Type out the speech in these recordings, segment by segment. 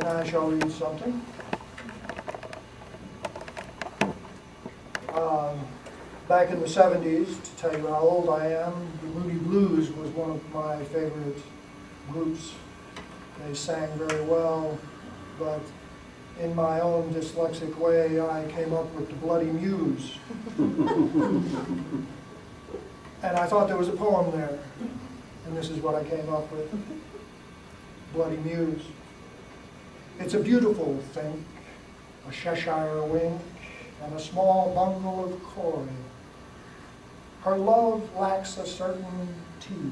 then I shall read something. Back in the 70s, to tell you how old I am, the Moody Blues was one of my favorite groups. They sang very well, but in my own dyslexic way, I came up with the Bloody Muse. And I thought there was a poem there, and this is what I came up with. Bloody Muse. It's a beautiful thing, a Cheshire wink, and a small bungle of coy. Her love lacks a certain tea.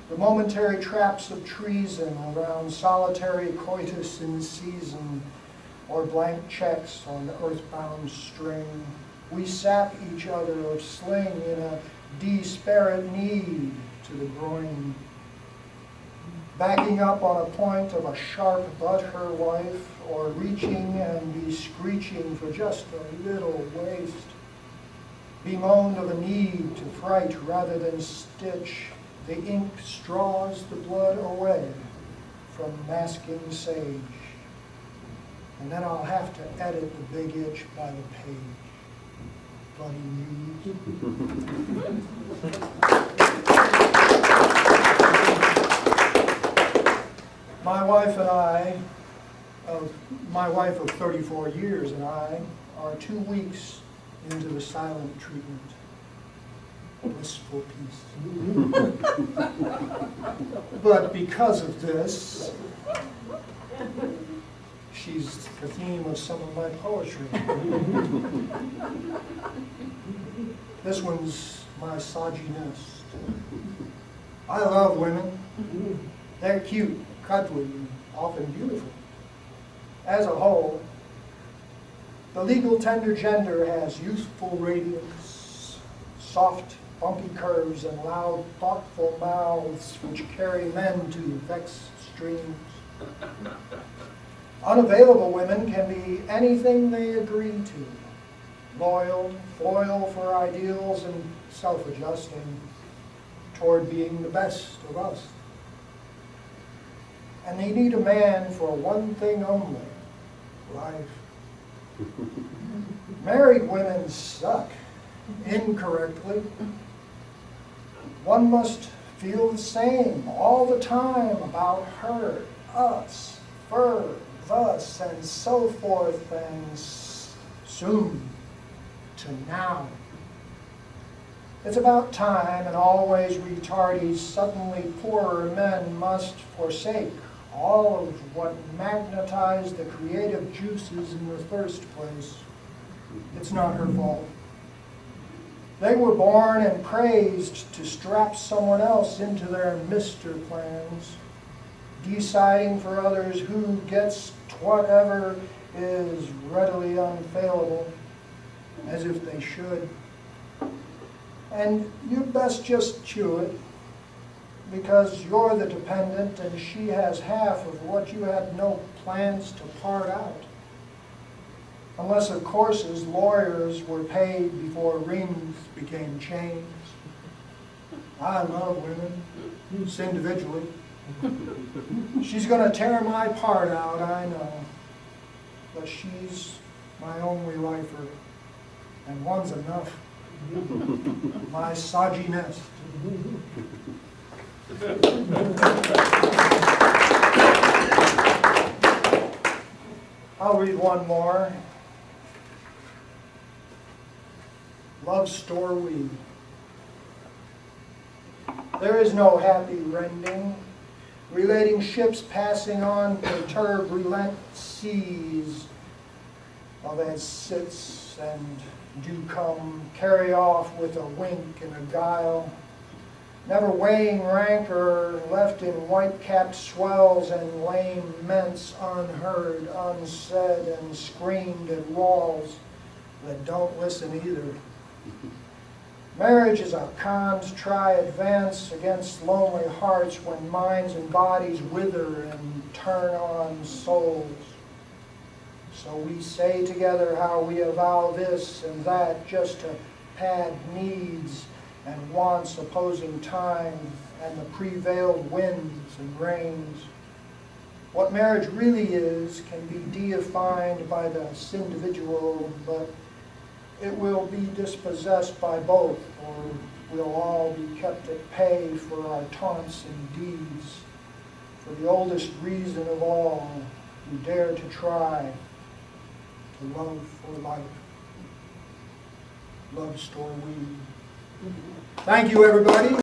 The momentary traps of treason around solitary coitus in season, or blank checks on earthbound string, we sap each other of sling in a disparate need to the groin. Backing up on a point of a sharp butt her wife, or reaching and be screeching for just a little waste. Bemoaned of a need to fright rather than stitch, the ink straws the blood away from masking sage. And then I'll have to edit the big itch by the page. Bloody Muse. My wife of 34 years and I are 2 weeks into the silent treatment. Blissful peace. But because of this, she's the theme of some of my poetry. This one's my sogginess. I love women. They're cute, cuddly, and often beautiful. As a whole, the legal tender gender has youthful radiance, soft, bumpy curves, and loud, thoughtful mouths which carry men to vexed streams. Unavailable women can be anything they agree to. Loyal, for ideals, and self-adjusting toward being the best of us. And they need a man for one thing only, life. Married women suck, incorrectly. One must feel the same all the time about her, us, fur, thus, and so forth, and soon to now. It's about time, and always retardy, suddenly poorer men must forsake all of what magnetized the creative juices in the first place. It's not her fault. They were born and praised to strap someone else into their Mr. plans, deciding for others who gets whatever is readily unfailable, as if they should. And you best just chew it, because you're the dependent and she has half of what you had no plans to part out. Unless, of course, as lawyers were paid before rings became chains. I love women, just individually. She's going to tear my part out, I know. But she's my only lifer, and one's enough. My soggy nest. I'll read one more. Love story. There is no happy rending, relating ships passing on perturbed relent seas of as sits and do come, carry off with a wink and a guile, never weighing rancor, left in white-capped swells and laments unheard, unsaid, and screamed at walls that don't listen either. Marriage is a cons try advance against lonely hearts when minds and bodies wither and turn on souls. So we say together how we avow this and that just to pad needs and wants opposing time and the prevailed winds and rains. What marriage really is can be defined by this individual, but it will be dispossessed by both, or we'll all be kept at pay for our taunts and deeds. For the oldest reason of all, who dare to try to love for life. Love store we. Thank you, everybody.